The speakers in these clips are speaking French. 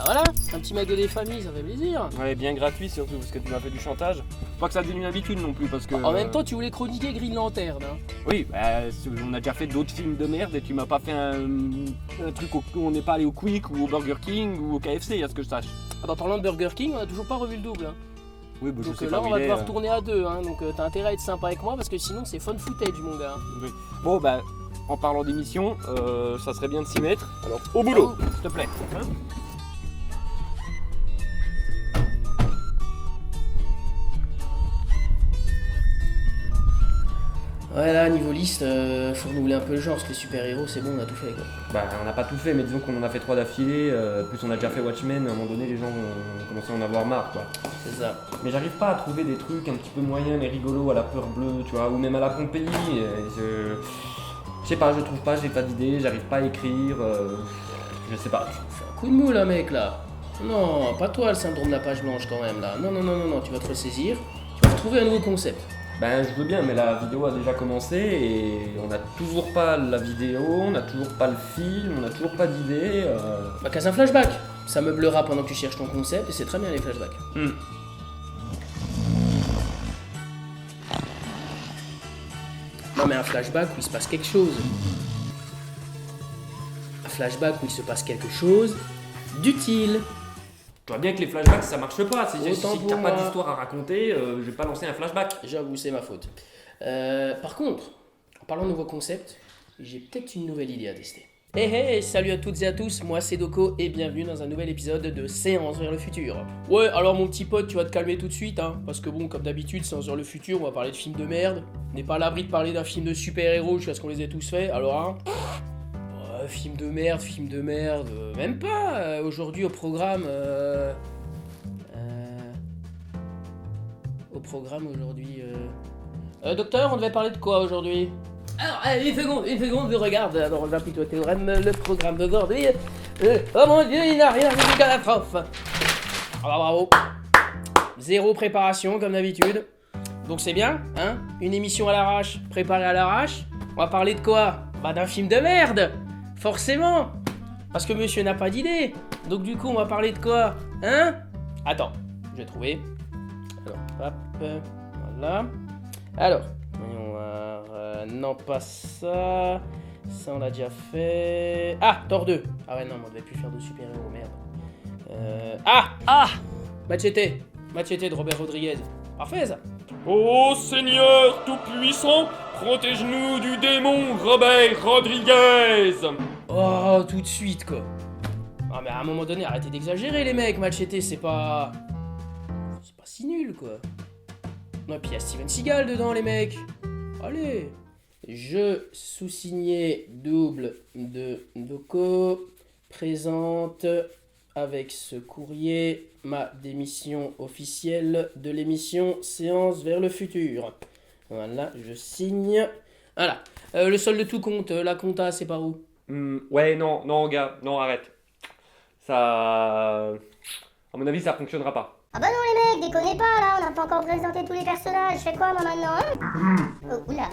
Voilà, un petit McDo des familles, ça fait plaisir. Ouais, bien gratuit surtout parce que tu m'as fait du chantage. Faut pas que ça devienne une habitude non plus parce que. En même temps, tu voulais chroniquer Green Lantern. Hein. Oui, on a déjà fait d'autres films de merde et tu m'as pas fait un truc où on n'est pas allé au Quick ou au Burger King ou au KFC, à ce que je sache. Ah bah parlant de Burger King, on a toujours pas revu le double. Hein. Oui, bah, je Donc sais là, pas on où va il est, devoir tourner à deux. Hein. Donc t'as intérêt à être sympa avec moi parce que sinon, c'est fun footage, mon gars. Oui. Bon, bah, en parlant d'émission, ça serait bien de s'y mettre. Alors, au boulot, Oh. s'il te plaît. Hein. Ouais, là, niveau liste, faut renouveler un peu le genre parce que les super-héros, c'est bon, on a tout fait quoi. Bah, on n'a pas tout fait, mais disons qu'on en a fait 3 d'affilée. Plus on a déjà fait Watchmen, à un moment donné, les gens ont commencé à en avoir marre, quoi. C'est ça. Mais j'arrive pas à trouver des trucs un petit peu moyens mais rigolos à la peur bleue, tu vois, ou même à la Pompéi. Je sais pas, je trouve pas, j'ai pas d'idée, j'arrive pas à écrire. Je sais pas. Fais un coup de mou là, mec, là. Non, pas toi le syndrome de la page blanche quand même, là. Non, tu vas te ressaisir. Tu vas trouver un nouveau concept. Ben je veux bien, mais la vidéo a déjà commencé et on n'a toujours pas la vidéo, on n'a toujours pas le film, on n'a toujours pas d'idée. Bah, casse un flashback. Ça meublera pendant que tu cherches ton concept et c'est très bien les flashbacks. Non, mais un flashback où il se passe quelque chose. Un flashback où il se passe quelque chose d'utile. Tu vois bien que les flashbacks ça marche pas, si Autant si pour t'as pas moi. d'histoire à raconter, je vais pas lancer un flashback. J'avoue, c'est ma faute. Par contre, en parlant de nouveau concept, j'ai peut-être une nouvelle idée à tester. Hey, salut à toutes et à tous, moi c'est Doko et bienvenue dans un nouvel épisode de Séance vers le futur. Ouais, alors mon petit pote, tu vas te calmer tout de suite, hein, parce que bon, comme d'habitude, Séance vers le futur, on va parler de films de merde. On n'est pas à l'abri de parler d'un film de super-héros jusqu'à ce qu'on les ait tous faits, alors hein. Ouais, film de merde, même pas. Aujourd'hui au programme. Au programme aujourd'hui. Docteur, on devait parler de quoi aujourd'hui? Alors, une seconde, je regarde. Alors, j'applique le théorème, le programme d'aujourd'hui. Oh mon dieu, il n'a rien vu de catastrophe. Ah bah bravo. Zéro préparation, comme d'habitude. Donc c'est bien, hein? Une émission à l'arrache, préparée à l'arrache. On va parler de quoi? Bah d'un film de merde. Forcément. Parce que monsieur n'a pas d'idée. Donc du coup, on va parler de quoi? Hein? Attends, je vais trouver. Alors, hop, voilà. Alors, voyons voir. Non, pas ça. Ça, on l'a déjà fait. Ah, Thor 2. Ah ouais, non, mais on devait plus faire de super-héros, merde. Machete de Robert Rodriguez. Parfait, ça. Ô Seigneur tout-puissant, protège-nous du démon Robert Rodriguez. Oh, tout de suite, quoi. Ah, mais à un moment donné, arrêtez d'exagérer, les mecs. Machete, c'est pas si nul, quoi. Non, puis il y a Steven Seagal dedans, les mecs. Allez. Je, sous-signé double de Doko, présente avec ce courrier ma démission officielle de l'émission Séance vers le futur. Voilà, je signe. Voilà. Le solde de tout compte, la compta, c'est par où? Ouais, non, gars, non, arrête. Ça. À mon avis, ça fonctionnera pas. Ah bah non les mecs, déconnez pas là, on n'a pas encore présenté tous les personnages, je fais quoi moi maintenant hein? Oh, oula.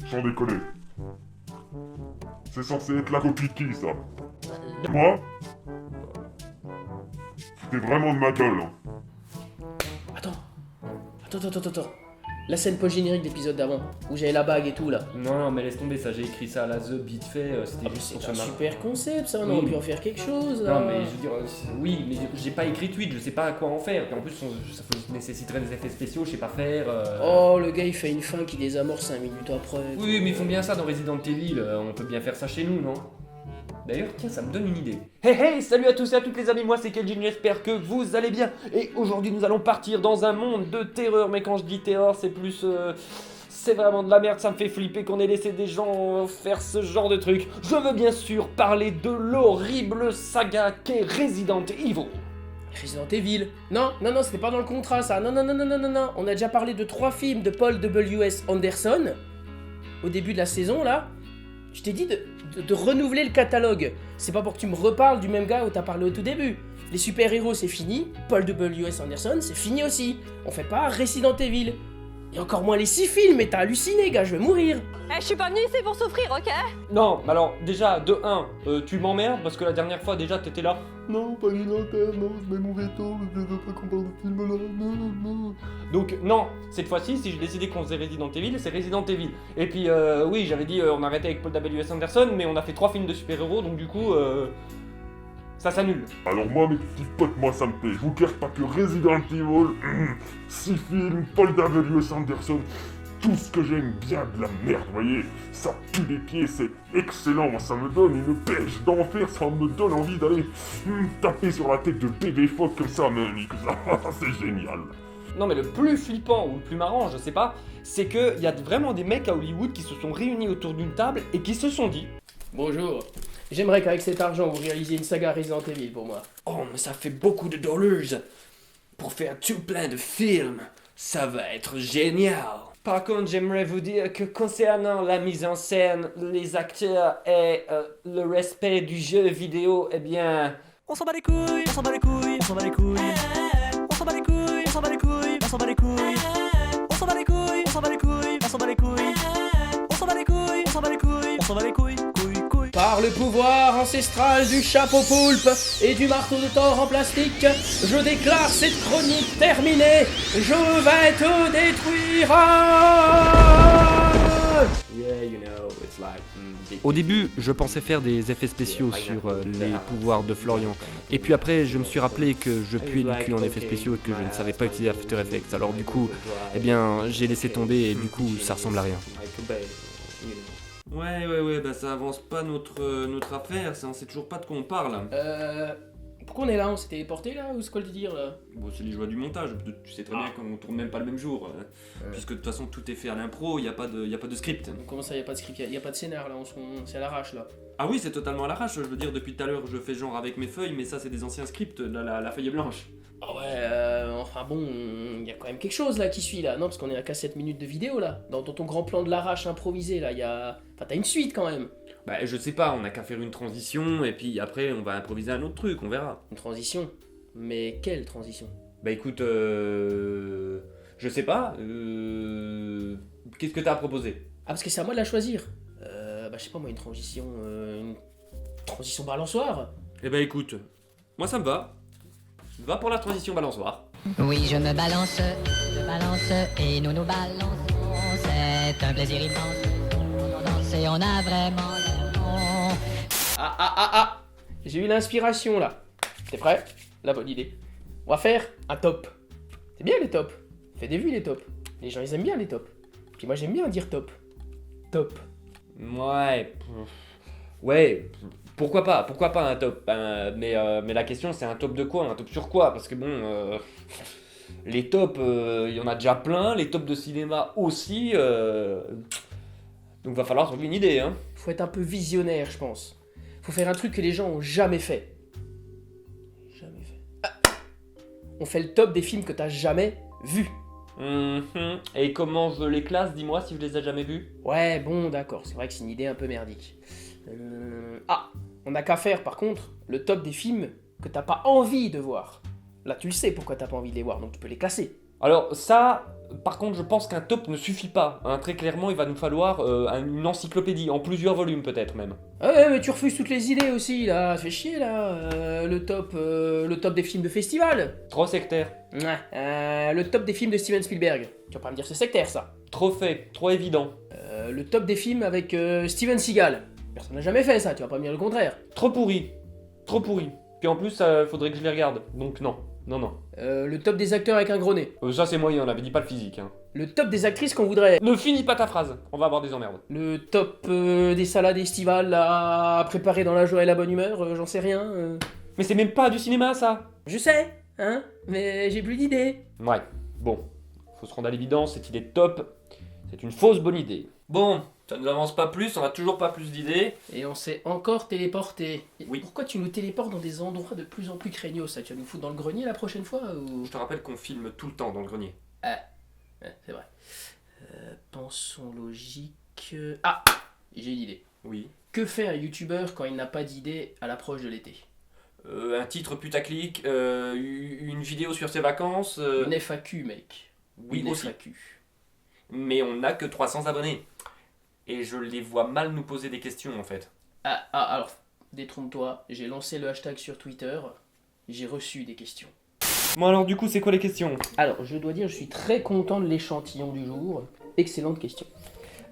Sans déconner. C'est censé être la copie de qui, ça? Moi? C'était vraiment de ma gueule, hein. Attends. La scène post-générique d'épisode d'avant, où j'avais la bague et tout là. Non, mais laisse tomber, ça, j'ai écrit ça à la The vite fait, c'était juste pour C'est se un marrer. super concept ça, on Oui. aurait pu en faire quelque chose là. Non, mais je veux dire, oui, mais j'ai pas écrit tweet, je sais pas à quoi en faire. Puis en plus, ça nécessiterait des effets spéciaux, je sais pas faire. Oh, le gars il fait une fin qui désamorce 5 minutes après. Oui, mais ils font bien ça dans Resident Evil, on peut bien faire ça chez nous, non? D'ailleurs, tiens, ça me donne une idée. Hey, salut à tous et à toutes les amis, moi c'est Keljin, j'espère que vous allez bien. Et aujourd'hui, nous allons partir dans un monde de terreur, mais quand je dis terreur, c'est plus... c'est vraiment de la merde, ça me fait flipper qu'on ait laissé des gens faire ce genre de truc. Je veux bien sûr parler de l'horrible saga qu'est Resident Evil. Resident Evil. Non, c'était pas dans le contrat ça. Non. On a déjà parlé de 3 films de Paul W.S. Anderson au début de la saison là. Je t'ai dit de renouveler le catalogue. C'est pas pour que tu me reparles du même gars où t'as parlé au tout début. Les super-héros c'est fini, Paul W.S. Anderson c'est fini aussi. On fait pas Resident Evil. Et encore moins les 6 films, mais t'as halluciné, gars, je vais mourir. Eh, je suis pas venue ici pour souffrir, ok? Non, mais alors, déjà, de 1, tu m'emmerdes parce que la dernière fois, déjà, t'étais là. Non, pas une lanterne, non, je mets mon veto, je veux pas qu'on parle de film là, non. Donc, non, cette fois-ci, si j'ai décidé qu'on faisait Resident Evil, c'est Resident Evil. Et puis, oui, j'avais dit, on arrêtait avec Paul W.S. Anderson, mais on a fait 3 films de super-héros, donc du coup, ça s'annule. Alors moi, mes petits potes, moi ça me plaît. Je vous cache pas que Resident Evil, 6 films, Paul W.S. Anderson, tout ce que j'aime bien de la merde, vous voyez. Ça pue les pieds, c'est excellent, moi ça me donne une pêche d'enfer, ça me donne envie d'aller taper sur la tête de bébé phoque comme ça, mais que ça, c'est génial. Non, mais le plus flippant ou le plus marrant, je sais pas, c'est qu'il y a vraiment des mecs à Hollywood qui se sont réunis autour d'une table et qui se sont dit... Bonjour. J'aimerais qu'avec cet argent, vous réalisiez une saga Resident Evil pour moi. Oh, mais ça fait beaucoup de dollars pour faire tout plein de films. Ça va être génial. Par contre, j'aimerais vous dire que concernant la mise en scène, les acteurs et le respect du jeu vidéo, eh bien... On s'en bat les couilles, on s'en bat les couilles, on s'en bat les couilles. On s'en bat les couilles, on s'en bat les couilles, on s'en bat les couilles. On s'en bat les couilles, on s'en bat les couilles, on s'en bat les couilles. On s'en bat les couilles, on s'en bat les couilles, on s'en bat les couilles, couilles, couilles. Par le pouvoir ancestral du chapeau poulpe et du marteau de Thor en plastique, je déclare cette chronique terminée. Je vais te détruire. Yeah, you know, it's like... Au début, je pensais faire des effets spéciaux sur les pouvoirs de Florian. Et puis après, je me suis rappelé que je puais du cul en effets spéciaux et que je ne savais pas utiliser After Effects. Alors du coup, eh bien, j'ai laissé tomber et du coup, ça ressemble à rien. Ouais, bah ça avance pas notre affaire, on sait toujours pas de quoi on parle. Pourquoi on est là? On s'est téléporté là? Ou c'est quoi le délire là? Bon, c'est les joies du montage, tu sais très bien qu'on tourne même pas le même jour. Puisque de toute façon, tout est fait à l'impro, y a pas de script. Comment ça, y a pas de script? Y a pas de scénar là, c'est à l'arrache là. Ah oui, c'est totalement à l'arrache, je veux dire, depuis tout à l'heure, je fais genre avec mes feuilles, mais ça, c'est des anciens scripts, la feuille est blanche. Ah ouais, enfin bon, y a quand même quelque chose là qui suit là, non? Parce qu'on est à qu'à 7 minutes de vidéo là. Dans ton grand plan de l'arrache improvisé là, y a... Enfin, t'as une suite quand même. Bah, je sais pas, on a qu'à faire une transition, et puis après, on va improviser un autre truc, on verra. Une transition? Mais quelle transition? Bah écoute, je sais pas, qu'est-ce que t'as à proposer? Ah, parce que c'est à moi de la choisir. Bah je sais pas moi, une transition balançoire. Eh bah écoute, moi ça me va. Va pour la transition balançoire. Oui, je me balance, et nous nous balançons. C'est un plaisir immense. On danse et on a vraiment l'air. Ah, j'ai eu l'inspiration là. T'es prêt? La bonne idée. On va faire un top. C'est bien les tops. Fais des vues les tops. Les gens ils aiment bien les tops. Puis moi j'aime bien dire top. Top. Ouais, pourquoi pas un top, mais la question c'est un top de quoi? Un top sur quoi? Parce que bon, les tops, il y en a déjà plein, les tops de cinéma aussi, donc va falloir trouver une idée, hein. Faut être un peu visionnaire je pense. Faut faire un truc que les gens ont jamais fait. On fait le top des films que t'as jamais vus. Et comment je les classe, dis-moi si je les ai jamais vus? Ouais, bon, d'accord, c'est vrai que c'est une idée un peu merdique. On n'a qu'à faire par contre le top des films que t'as pas envie de voir. Là, tu le sais pourquoi t'as pas envie de les voir, donc tu peux les classer. Alors ça, par contre, je pense qu'un top ne suffit pas, hein. Très clairement, il va nous falloir une encyclopédie, en plusieurs volumes peut-être même. Ouais, mais tu refuses toutes les idées aussi, là, fais chier, là. Le top des films de festival. Trop sectaire. Ouais, le top des films de Steven Spielberg. Tu vas pas me dire c'est sectaire, ça. Trop fait, trop évident. Le top des films avec Steven Seagal. Personne n'a jamais fait ça, tu vas pas me dire le contraire. Trop pourri. Puis en plus, faudrait que je les regarde, donc non. Le top des acteurs avec un gros nez. Ça c'est moyen, on avait dit pas le physique, hein. Le top des actrices qu'on voudrait. Ne finis pas ta phrase, on va avoir des emmerdes. Le top des salades estivales à préparer dans la joie et la bonne humeur, j'en sais rien. Mais c'est même pas du cinéma ça. Je sais, hein, mais j'ai plus d'idées. Ouais, bon, faut se rendre à l'évidence, cette idée de top, c'est une fausse bonne idée. Bon, ça nous avance pas plus, on a toujours pas plus d'idées. Et on s'est encore téléporté. Oui. Pourquoi tu nous téléportes dans des endroits de plus en plus craignos, ça? Tu vas nous foutre dans le grenier la prochaine fois ou... Je te rappelle qu'on filme tout le temps dans le grenier. Ouais, c'est vrai. Pensons logique... Ah, j'ai une idée. Oui. Que fait un youtubeur quand il n'a pas d'idée à l'approche de l'été? Un titre putaclic, une vidéo sur ses vacances... Une FAQ, mec. Oui, Une aussi. FAQ. mais on n'a que 300 abonnés. Et je les vois mal nous poser des questions en fait. Alors, détrompe-toi, j'ai lancé le hashtag sur Twitter, j'ai reçu des questions. Bon alors du coup c'est quoi les questions? Alors, je dois dire, je suis très content de l'échantillon du jour. Excellente question.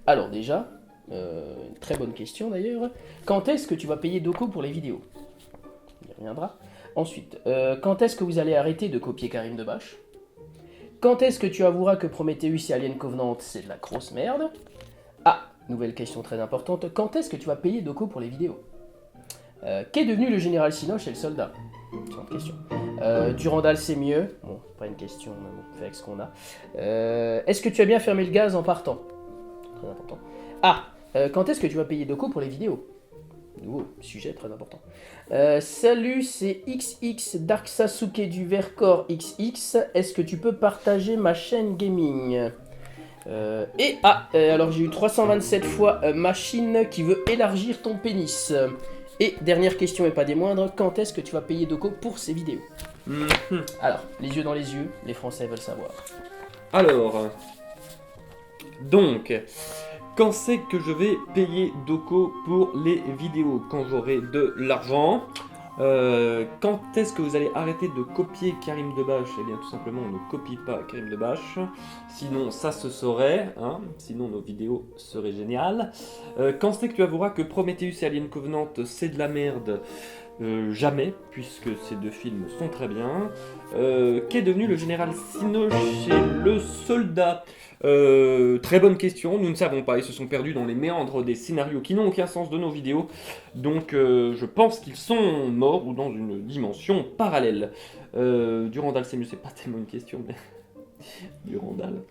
Alors déjà, très bonne question d'ailleurs. Quand est-ce que tu vas payer Doko pour les vidéos? On y reviendra. Ensuite, quand est-ce que vous allez arrêter de copier Karim Debache? Quand est-ce que tu avoueras que Prometheus et Alien Covenant, c'est de la grosse merde? Ah, nouvelle question très importante. Quand est-ce que tu vas payer Doko pour les vidéos? Qu'est devenu le général Sinoche et le soldat? Excellente question. Durandal, c'est mieux. Bon, pas une question, mais bon, on fait avec ce qu'on a. Est-ce que tu as bien fermé le gaz en partant? Très important. Ah, quand est-ce que tu vas payer Doko pour les vidéos? Nouveau sujet très important. Salut, c'est XX Dark Sasuke du Vercors XX. Est-ce que tu peux partager ma chaîne gaming? Alors j'ai eu 327 fois machine qui veut élargir ton pénis. Et dernière question et pas des moindres, quand est-ce que tu vas payer Doko pour ces vidéos? Alors, les yeux dans les yeux, les Français veulent savoir. Alors, donc, quand c'est que je vais payer Doko pour les vidéos? Quand j'aurai de l'argent. Quand est-ce que vous allez arrêter de copier Karim Debache? Eh bien tout simplement on ne copie pas Karim Debache, sinon ça se saurait, hein, sinon nos vidéos seraient géniales. Quand c'est que tu avoueras que Prometheus et Alien Covenant c'est de la merde? Jamais, puisque ces deux films sont très bien. Qu'est devenu le général Sinoche et le soldat? Très bonne question, nous ne savons pas, ils se sont perdus dans les méandres des scénarios qui n'ont aucun sens de nos vidéos, donc je pense qu'ils sont morts ou dans une dimension parallèle. Durandal c'est mieux, c'est pas tellement une question, mais... Durandal.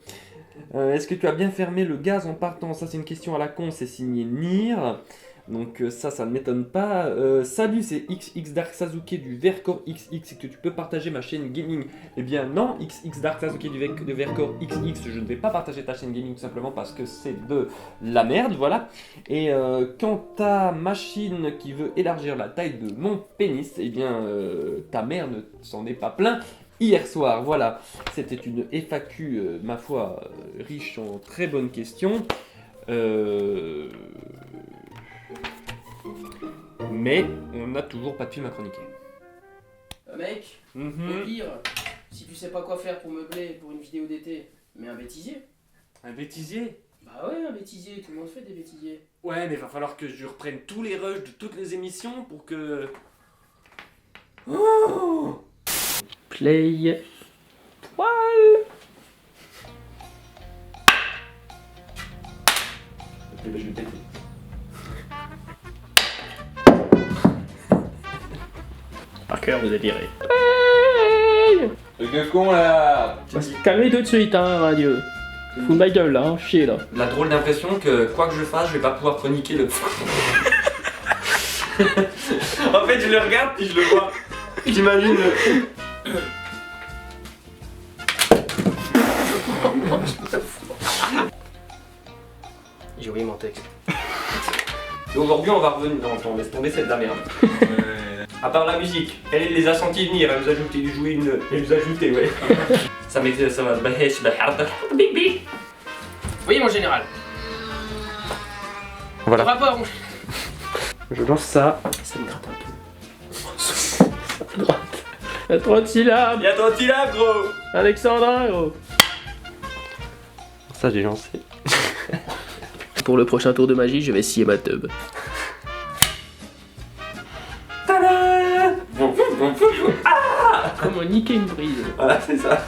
Est-ce que tu as bien fermé le gaz en partant? Ça c'est une question à la con, c'est signé Nir. Donc ça ne m'étonne pas. Salut, c'est XX Dark Sasuke du Vercors XX. Est-ce que tu peux partager ma chaîne gaming? Eh bien non, XX Dark Sasuke du Vercors XX, je ne vais pas partager ta chaîne gaming tout simplement parce que c'est de la merde, voilà. Et quant à machine qui veut élargir la taille de mon pénis, eh bien ta mère ne s'en est pas plein hier soir, voilà. C'était une FAQ, ma foi, riche en très bonnes questions. Mais on n'a toujours pas de film à chroniquer. Mec, au pire, si tu sais pas quoi faire pour meubler pour une vidéo d'été, mets un bêtisier. Un bêtisier? Bah ouais, un bêtisier, tout le monde fait des bêtisiers. Ouais, mais va falloir que je reprenne tous les rushs de toutes les émissions pour que... Oh Play. Poil. Je vais péter. Par cœur, vous êtes viré. Qu'est-ce qu'on là? Calmez-toi tout de suite, hein, radio. Fous ma gueule là, hein, chier là. La drôle d'impression que quoi que je fasse, je vais pas pouvoir chroniquer le... En fait, je le regarde puis je le vois. J'imagine le... J'ai oublié mon texte. Et aujourd'hui, on va revenir... Non, attends, laisse tomber, c'est de la merde. À part la musique, elle les a sentis venir, elle nous a ajouté du jouer une... Elle nous a ajouté, ouais. Ça m'existe, ça va... Oui, mon général. Voilà. Le rapport. Je lance ça. Ça me gratte un peu. À droite. À 30 syllabes. Y'a 30 syllabes, gros. Alexandrin, gros. Ça, j'ai lancé. Pour le prochain tour de magie, je vais scier ma tub. Tada. Comment niquer une brise. Voilà, c'est ça.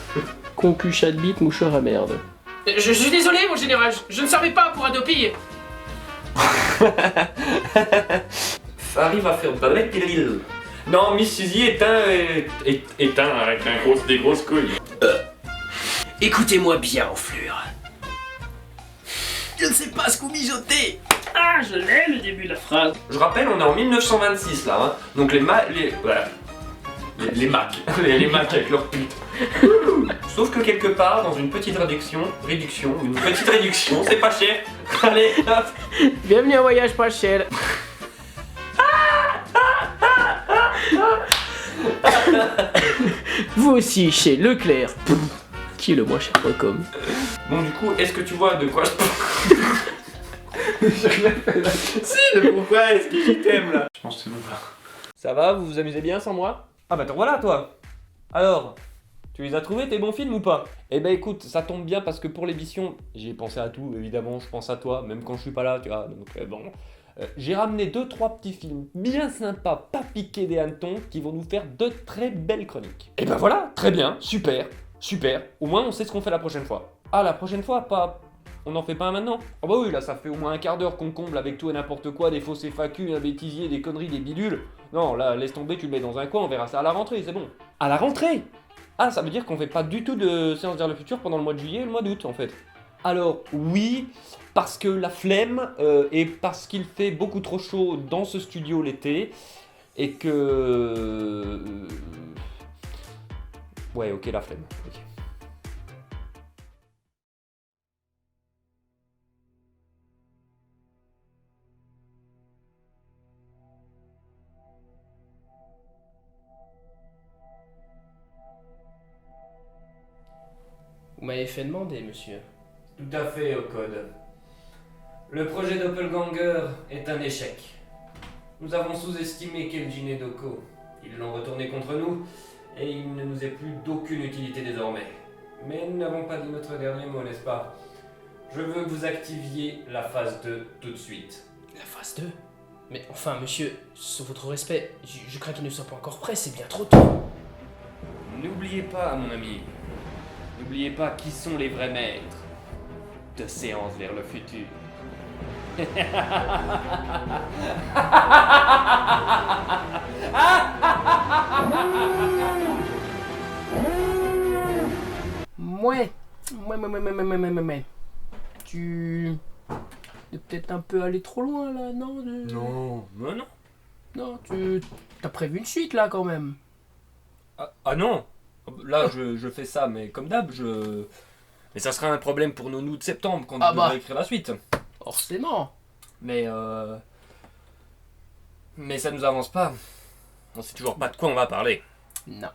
Concu, chat de bite, moucheur à merde. Je suis désolé, mon général, je ne savais pas pour Adopi. Ça arrive à faire balèque l'île. Non, Miss Suzy est un avec des grosses couilles. Écoutez-moi bien, enflure. Je ne sais pas ce que vous mijotez. Ah, je l'ai, le début de la phrase. Je rappelle, on est en 1926 là, hein. Donc les Macs avec leur pute. Sauf que quelque part, dans une petite réduction, c'est pas cher. Allez, hop. Bienvenue à Voyage pas cher. Vous aussi chez Leclerc. Qui est le moins cher .com? Bon, du coup, est-ce que tu vois de quoi je parle? J'ai rien fait là. Si, mais pourquoi est-ce qu'il t'aime là? Je pense que c'est bon là. Ça va, vous vous amusez bien sans moi? Ah bah t'en voilà toi. Alors, tu les as trouvés tes bons films ou pas? Eh ben écoute, ça tombe bien parce que pour l'émission, j'ai pensé à tout, évidemment, je pense à toi, même quand je suis pas là, tu vois, donc bon. J'ai ramené 2-3 petits films bien sympas, pas piqués des hannetons, qui vont nous faire de très belles chroniques. Et ben voilà, très bien, super, super. Au moins on sait ce qu'on fait la prochaine fois. Ah, la prochaine fois, pas... On n'en fait pas un maintenant? Ah bah oui, là ça fait au moins un quart d'heure qu'on comble avec tout et n'importe quoi, des fausses FAQ, un bêtisier, des conneries, des bidules. Non, là, laisse tomber, tu le mets dans un coin, on verra ça à la rentrée, c'est bon. À la rentrée? Ah, ça veut dire qu'on fait pas du tout de séance vers le futur pendant le mois de juillet et le mois d'août en fait. Alors oui, parce que la flemme et parce qu'il fait beaucoup trop chaud dans ce studio l'été et que... Ouais, ok, la flemme. Ok. Vous m'avez fait demander, monsieur. Tout à fait, Ocode. Le projet Doppelganger est un échec. Nous avons sous-estimé Keljin et Doko. Ils l'ont retourné contre nous, et il ne nous est plus d'aucune utilité désormais. Mais nous n'avons pas dit notre dernier mot, n'est-ce pas? Je veux que vous activiez la phase 2 tout de suite. La phase 2? Mais enfin, monsieur, sous votre respect, je crains qu'il ne soit pas encore prêt, c'est bien trop tôt. N'oubliez pas, mon ami, n'oubliez pas qui sont les vrais maîtres de séance vers le futur. Ouais. Tu... es peut-être un peu allé trop loin, là, non? Non. Non, t'as prévu une suite, là, quand même. Ah non. Là, je fais ça, mais comme d'hab, Mais ça sera un problème pour nos nous de septembre quand on devra écrire la suite. Forcément. Mais ça nous avance pas. On sait toujours pas de quoi on va parler. Non.